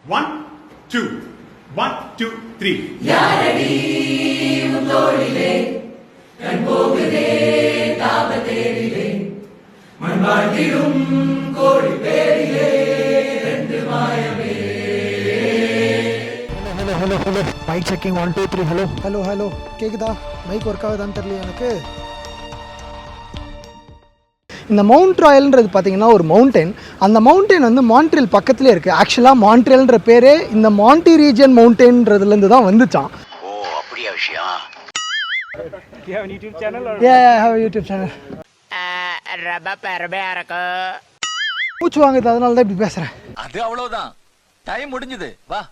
One, two. 1, 2, 3. யாரடி முத்தோளிலே கண் போகுதே தாபத்தேரிலே மண் வாழ்ந்திடும் கோடி பேரிலே ரெண்டு மாயமே. ஹலோ மைக் செக்கிங் 1 2 3 ஹலோ கேக்குதா? மைக் ஒர்க் ஆகுதான்னு தெரியல எனக்கு. இந்த மவுண்ட் ராயல்ன்றது பார்த்தீங்கன்னா ஒரு மவுண்டன். அந்த மவுண்டன் வந்து மான்ட்ரியல் பக்கத்துலேயே இருக்குது. ஆக்சுவலாக மான்ட்ரியல்ன்ற பேரே இந்த மாண்டி ரீஜன் மவுண்டன்ன்றதுலேருந்து தான் வந்துச்சான். ஓ அப்படியா விஷயம்? You have a YouTube channel or? Yeah, I have a YouTube channel. ரபா இருக்கு. மூச்சு வாங்குது, அதனால தான் இப்படி பேசுகிறேன். அது அவ்வளோதான், டைம் முடிஞ்சது, வா.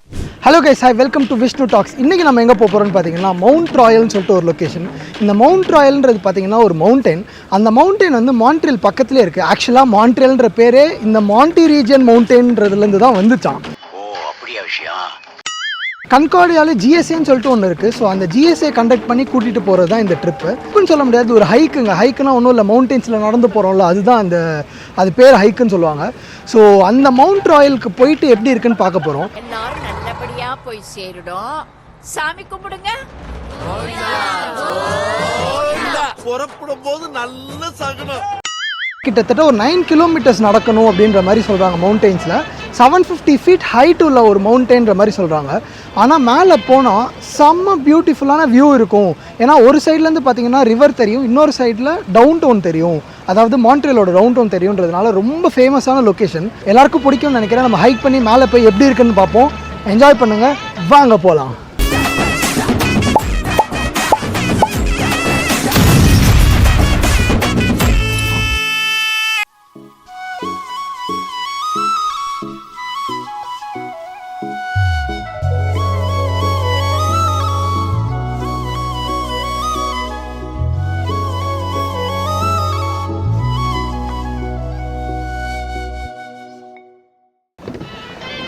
Hello guys, hi, welcome to Vishnu talks. இன்றைக்கி நம்ம எங்கே போகிறோம்னு பார்த்தீங்கன்னா மவுண்ட் ராயல்னு சொல்லிட்டு ஒரு லொக்கேஷன். இந்த மவுண்ட் ராயல்ன்றது பார்த்தீங்கன்னா ஒரு மவுண்டன். அந்த மவுண்டன் வந்து மான்ட்ரியல் பக்கத்துலேயே இருக்குது. ஆக்சுவலாக மான்ட்ரியல்ன்ற பேரே இந்த மாண்டி ரீஜன் மவுண்டன்றதுலேருந்து தான் வந்துச்சான். ஓ அப்படியா விஷயம்? கன்கார்டியாவில் ஜிஎஸ்ஏன்னு சொல்லிட்டு ஒன்று இருக்குது. ஸோ அந்த ஜிஎஸ்ஏ கண்டக்ட் பண்ணி கூட்டிகிட்டு போகிறது தான் இந்த ட்ரிப்பு. இப்போன்னு சொல்ல முடியாது, ஒரு ஹைக்குங்க. ஹைக்குனா ஒன்றும் இல்லை, மவுண்டன்ஸில் நடந்து போகிறோம்ல, அதுதான் அது பேர் ஹைக்குன்னு சொல்லுவாங்க. ஸோ அந்த மவுண்ட் ராயலுக்கு போயிட்டு எப்படி இருக்குன்னு பார்க்க போகிறோம். எல்லாரும் நல்லபடியா போய் சேருடும். சாமி கும்பிடுங்க. புறப்படும் போது நல்ல சகுனம். கிட்டத்தட்ட ஒரு 9 கிலோமீட்டர்ஸ் நடக்கணும் அப்படின்ற மாதிரி சொல்கிறாங்க. மவுண்டெயின்ஸில் 750 ஃபீட் ஹைட் உள்ள ஒரு மவுண்டெயின்ற மாதிரி சொல்கிறாங்க. ஆனால் மேலே போனால் செம்ம பியூட்டிஃபுல்லான வியூ இருக்கும். ஏன்னா ஒரு சைட்லேருந்து பார்த்தீங்கன்னா ரிவர் தெரியும், இன்னொரு சைடில் டவுன் டவுன் தெரியும். அதாவது மான்ட்ரியலோட டவுன் டவுன் தெரியுன்றதுனால ரொம்ப ஃபேமஸான லொக்கேஷன். எல்லாருக்கும் பிடிக்கும்னு நினைக்கிறேன். நம்ம ஹைக் பண்ணி மேலே போய் எப்படி இருக்குன்னு பார்ப்போம். என்ஜாய் பண்ணுங்கள், வாங்க போகலாம்.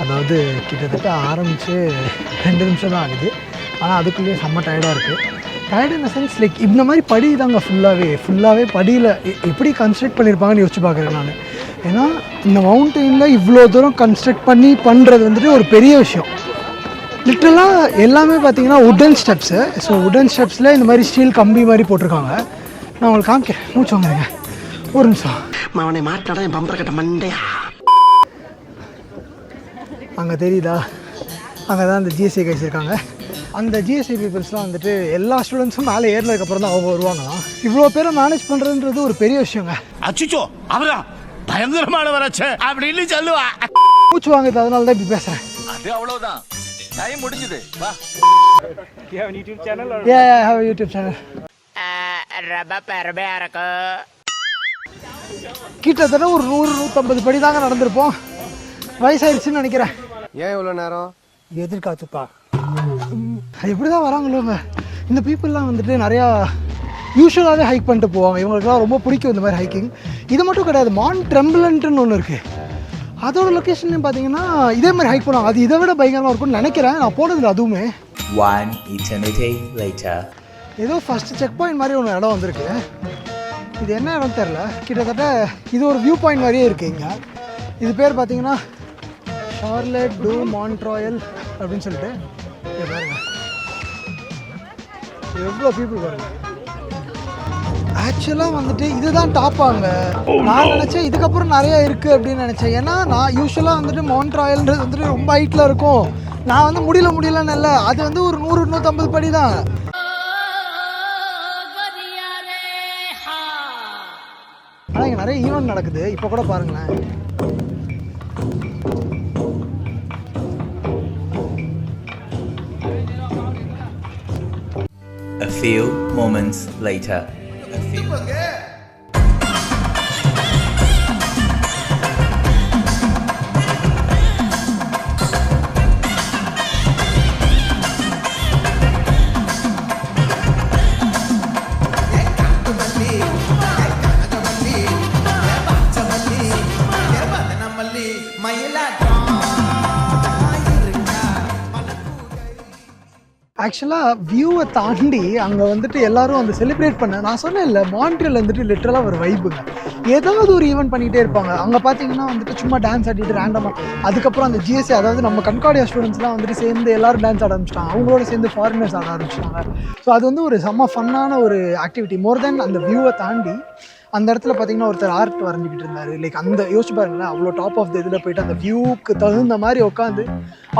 அதாவது கிட்டத்தட்ட ஆரம்பித்து 2 நிமிஷம் தான் ஆகுது. ஆனால் அதுக்குள்ளேயே செம்ம டயர்டாக இருக்குது. Tired in the sense like இந்த மாதிரி படி தாங்க ஃபுல்லாகவே படியில் எப்படி கன்ஸ்ட்ரக்ட் பண்ணியிருப்பாங்கன்னு யோசிச்சு பார்க்குறேன் நான். ஏன்னா இந்த மவுண்டெயினில் இவ்வளோ தூரம் கன்ஸ்ட்ரக்ட் பண்ணுறது வந்துட்டு ஒரு பெரிய விஷயம். லிட்ரலாக எல்லாமே பார்த்தீங்கன்னா உட்டன் ஸ்டெப்ஸு. ஸோ உட்டன் ஸ்டெப்ஸில் இந்த மாதிரி ஸ்டீல் கம்பி மாதிரி போட்டிருக்காங்க. நான் உங்களுக்கு காமிக்கிறேன், மூச்சு வாங்குறேங்க, ஒரு நிமிஷம். அவனை மாட்டாடா என் பம்பர கட்ட மண்டையா. அங்கே தெரியுதா, அங்கே தான் அந்த ஜிஎஸ்ஐ கைஸ் இருக்காங்க. அந்த ஜிஎஸ்ஐ பீப்புள்ஸ்லாம் வந்துட்டு எல்லா ஸ்டூடெண்ட்ஸும் மேலே ஏறினதுக்கப்புறம் தான் அவங்க வருவாங்களாம். இவ்வளோ பேரை மேனேஜ் பண்ணுறதுன்றது ஒரு பெரிய விஷயங்க. அச்சுச்சோ அவரா பயங்கரமானவராச்சே அப்படின்னு சொல்லுவா. மூச்சு வாங்குது, அதனால தான் இப்படி பேசுகிறேன். அது அவ்வளோதான், டைம் முடிஞ்சது, வா. You have a YouTube channel or? Yeah, I have a YouTube channel. ரபா இருக்கு. கிட்டத்தட்ட ஒரு 100-150 படி தாங்க நடந்திருப்போம். வயசாயிருச்சுன்னு நினைக்கிறேன். ஏன் இவ்வளோ நேரம்? எதிர்காத்துப்பா, எப்படி தான் வராங்களோங்க இந்த பீப்புளெலாம். வந்துட்டு நிறையா யூஸ்வலாகவே ஹைக் பண்ணிட்டு போவாங்க. இவங்களுக்குலாம் ரொம்ப பிடிக்கும் இந்த மாதிரி ஹைக்கிங். இது மட்டும் கிடையாது, மான் ட்ரெம்பிளன்ட்னு ஒன்று இருக்குது. அதோட லொக்கேஷன் பார்த்தீங்கன்னா இதே மாதிரி ஹைக் பண்ணுவாங்க. அது இதை விட பயங்கரமாக இருக்கும்னு நினைக்கிறேன். நான் போனதில்லை அதுவுமே. 1 eternity later. ஏதோ ஃபஸ்ட்டு செக் பாயிண்ட் மாதிரி ஒன்று இடம் வந்திருக்கு. இது என்ன இடம் தெரில. கிட்டத்தட்ட இது ஒரு வியூ பாயிண்ட் மாதிரியே இருக்குது இங்கே. இது பேர் பார்த்தீங்கன்னா ஷார்லட் டு மவுண்ட் ராயல் அப்படின்னு சொல்லிட்டு. பாருங்க எவ்வளோ பீப்புள் பாருங்க. ஆக்சுவலாக வந்துட்டு இதுதான் டாப்பாங்க. நான் நினச்சேன் இதுக்கப்புறம் நிறையா இருக்குது அப்படின்னு நினச்சேன். ஏன்னா நான் யூஸ்வலாக வந்துட்டு மவுண்ட் ராயல்ன்றது வந்துட்டு ரொம்ப ஹைட்டில் இருக்கும். நான் வந்து முடியலன்னு இல்லை, அது வந்து ஒரு 100-150 படி தான். ஆனால் இங்கே நிறைய ஈவெண்ட் நடக்குது. இப்போ கூட பாருங்களேன். A few moments later. ஆக்சுவலாக வியூவை தாண்டி அங்கே வந்துட்டு எல்லாரும் அந்த செலிப்ரேட் பண்ண நான் சொன்னேன் இல்லை மான்ட்ரியல் வந்துட்டு லிட்டரலாக ஒரு வைப்புங்க. ஏதாவது ஒரு ஈவெண்ட் பண்ணிகிட்டே இருப்பாங்க. அங்கே பார்த்தீங்கன்னா வந்துட்டு சும்மா டான்ஸ் ஆடிட்டு ரேண்டமாக அதுக்கப்புறம் அந்த ஜிஎஸ்சி அதாவது நம்ம கன்கார்டியா ஸ்டூடெண்ட்ஸ்லாம் வந்துட்டு சேர்ந்து எல்லாரும் டான்ஸ் ஆட ஆரம்பிச்சிட்டாங்க. அவங்களோட சேர்ந்து ஃபாரினர்ஸ் ஆட ஆரம்பிச்சிட்டாங்க. ஸோ அது வந்து ஒரு செம்ம ஃபன்னான ஒரு ஆக்டிவிட்டி. மோர் தென் அந்த வியூவை தாண்டி அந்த இடத்துல பார்த்தீங்கன்னா ஒருத்தர் ஆர்ட் வரைஞ்சிக்கிட்டு இருந்தார். லைக் அந்த யோசிச்சு பாருங்களேன், அவ்வளோ டாப் ஆஃப் த இதில் போயிட்டு அந்த வியூவுக்கு தகுந்த மாதிரி உட்காந்து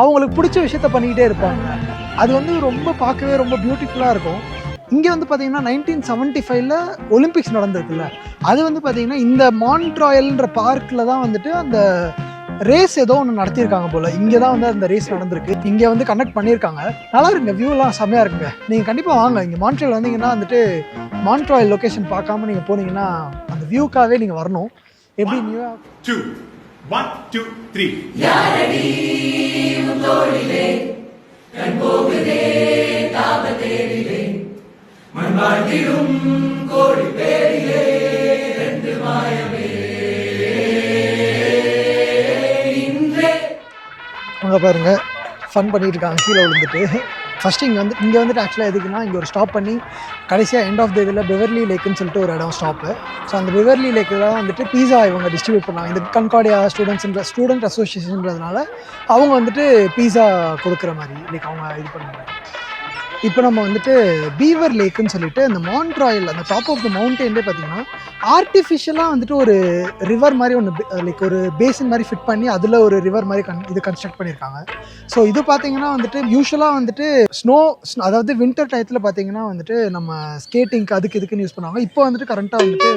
அவங்களுக்கு பிடிச்ச விஷயத்த பண்ணிக்கிட்டே இருப்பாங்க. அது வந்து ரொம்ப பார்க்கவே ரொம்ப பியூட்டிஃபுல்லாக இருக்கும். இங்கே வந்து பார்த்தீங்கன்னா 1975 ஒலிம்பிக்ஸ் நடந்திருக்குல்ல, அது வந்து பார்த்தீங்கன்னா இந்த மான்ட்ராயல்ன்ற பார்க்கில் தான் வந்துட்டு அந்த ரேஸ் ஏதோ ஒன்று நடத்தியிருக்காங்க போல். இங்கே தான் வந்து அந்த ரேஸ் நடந்திருக்கு. இங்கே வந்து கண்டக்ட் பண்ணியிருக்காங்க. நல்லா இருக்குங்க, வியூலாம் செம்மையாக இருக்குங்க. நீங்கள் கண்டிப்பாக வாங்க. இங்கே மான்ட்ராயல் வந்தீங்கன்னா வந்துட்டு மான்ட்ராயல் லொக்கேஷன் பார்க்காம நீங்கள் போனீங்கன்னா அந்த வியூக்காகவே நீங்கள் வரணும். எப்படி நியூயார்க் 2 1 2 3 யாரடி உன் தோளிலே கண் போகுதே தாபத்தேரிலே மண் வாழ்த்திடும் கோடி பேரிலே ரெண்டு மாயமே இன்றே. அங்கே பாருங்கள் ஃபன் பண்ணிட்டு இருக்காங்க கீழே விழுந்துட்டு. ஃபஸ்ட்டு இங்கே வந்துட்டு ஆக்சுவலாக எதுக்குன்னா இங்கே ஒரு ஸ்டாப் பண்ணி கடைசியாக எண்ட் ஆஃப் த இதில் பெவர்லி லேக்குன்னு சொல்லிட்டு ஒரு இடம் ஸ்டாப்பு. ஸோ அந்த பெவர்லி லேக்கில் தான் வந்துட்டு பீஸா இவங்க டிஸ்ட்ரிபியூட் பண்ணாங்க. இந்த கன்கார்டியா ஸ்டூடெண்ட் அசோசியேஷன்றதுனால அவங்க வந்துட்டு பீஸா கொடுக்குற மாதிரி லைக் அவங்க இது பண்ணுறாங்க. இப்போ நம்ம வந்துட்டு பீவர் லேக்குன்னு சொல்லிட்டு அந்த மான்ட்ராயல் அந்த டாப் ஆஃப் த மவுண்டன்லே பார்த்தீங்கன்னா ஆர்டிஃபிஷியலாக வந்துட்டு ஒரு ரிவர் மாதிரி ஒன்று லைக் ஒரு பேசின் மாதிரி ஃபிட் பண்ணி அதில் ஒரு ரிவர் மாதிரி இது கன்ஸ்ட்ரக்ட் பண்ணியிருக்காங்க. ஸோ இது பார்த்தீங்கன்னா வந்துட்டு யூஸ்வலாக வந்துட்டு அதாவது வின்டர் டயத்தில் பார்த்தீங்கன்னா வந்துட்டு நம்ம ஸ்கேட்டிங்க்கு இதுக்குன்னு யூஸ் பண்ணுவாங்க. இப்போ வந்துட்டு கரண்ட்டாக வந்துட்டு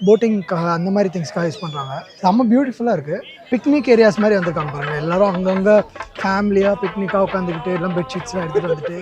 போட்டிங்காக அந்த மாதிரி திங்ஸ்க்காக யூஸ் பண்ணுறாங்க. செம்ம பியூட்டிஃபுல்லாக இருக்குது. பிக்னிக் ஏரியாஸ் மாதிரி வந்திருக்காங்க பாருங்கள். எல்லோரும் அங்கங்கே ஃபேமிலியாக பிக்னிக்காக உட்காந்துக்கிட்டு எல்லாம் பெட்ஷீட்ஸ்லாம் எடுத்துகிட்டு வந்துட்டு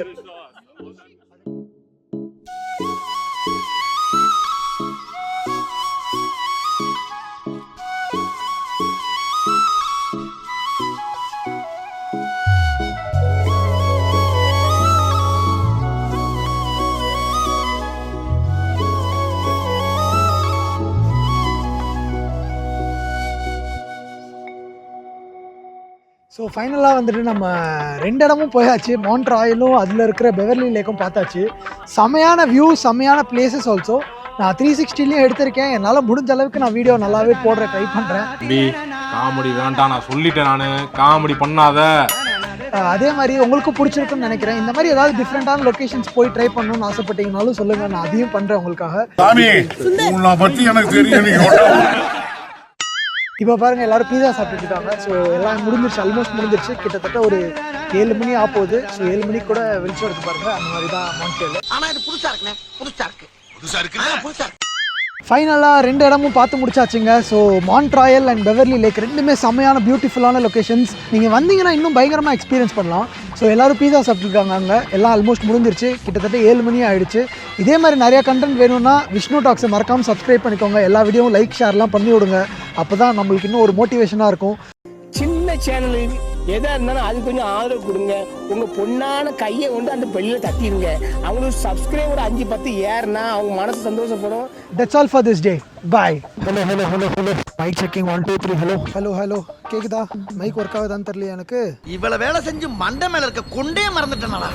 ஸோ ஃபைனலாக வந்துட்டு நம்ம 2 இடமும் போயாச்சு. மான்ட்ராயலும் அதில் இருக்கிற பெவர்லி லேக்கும் பார்த்தாச்சு. செமையான வியூ, செமையான பிளேசஸ் ஆல்சோ. நான் 360லையும் எடுத்திருக்கேன். என்னால் முடிஞ்ச அளவுக்கு நான் வீடியோ நல்லாவே போடுற ட்ரை பண்ணுறேன். காமெடி வேண்டாம், நான் சொல்லிட்டேன், நான் காமெடி பண்ணாத. அதே மாதிரி உங்களுக்கும் பிடிச்சிருக்குன்னு நினைக்கிறேன். இந்த மாதிரி ஏதாவது டிஃப்ரெண்டான லொக்கேஷன்ஸ் போய் ட்ரை பண்ணணும்னு ஆசைப்பட்டீங்கனாலும் சொல்லுங்கள், நான் அதையும் பண்ணுறேன் உங்களுக்காக. இப்போ பாருங்கள் எல்லாரும் பீஸா சாப்பிட்டுட்டு இருக்காங்க. ஸோ எல்லாம் முடிஞ்சிருச்சு, ஆல்மோஸ்ட் முடிஞ்சிருச்சு. கிட்டத்தட்ட ஒரு 7 மணி ஆகுது. ஸோ 7 மணிக்கு கூட வெளிச்சம் எடுத்து பாருங்க. அந்த மாதிரி தான் மான்ட்ரியல். ஆனா இது புதுசா இருக்குண்ணே, புதுசா இருக்கு. ஃபைனலாக 2 இடமும் பார்த்து முடிச்சாச்சுங்க. ஸோ மான்ட்ராயல் அண்ட் பெவர்லி லேக் ரெண்டுமே செம்மையான பியூட்டிஃபுல்லான லொக்கேஷன்ஸ். நீங்கள் வந்தீங்கன்னா இன்னும் பயங்கரமாக எக்ஸ்பீரியன்ஸ் பண்ணலாம். ஸோ எல்லோரும் பீஸா சாப்பிட்ருக்காங்க. அங்கே எல்லாம் ஆல்மோஸ்ட் முடிஞ்சிருச்சு. கிட்டத்தட்ட 7 மணி ஆகிடுச்சு. இதே மாதிரி நிறையா கண்டென்ட் வேணும்னா விஷ்ணு டாக்ஸை மறக்காமல் சப்ஸ்கிரைப் பண்ணிக்கோங்க. எல்லா வீடியோவும் லைக் ஷேர்லாம் பண்ணி விடுங்க. அப்போ தான் நம்மளுக்கு இன்னும் ஒரு மோட்டிவேஷனாக இருக்கும். சின்ன சேனல் எதா இருந்தாலும் அது கொஞ்சம் ஆதரவு கொடுங்க. உங்க பொண்ணான கையை கொண்டு அந்த பெல்லில் தட்டிடுங்க. அவங்களுக்கு சப்ஸ்கிரைபர் 5-10 ஏறுனா அவங்க மனசு சந்தோஷப்படும். That's all for this day. Bye. Hello. Mic checking 1 2 3. Hello கேக்குதா? மைக் ஒர்க் ஆகுதான்னு தெரியல எனக்கு. இவ்வளவு வேலை செஞ்சு மண்டை மேல இருக்க கொண்டே மறந்துட்டேனா?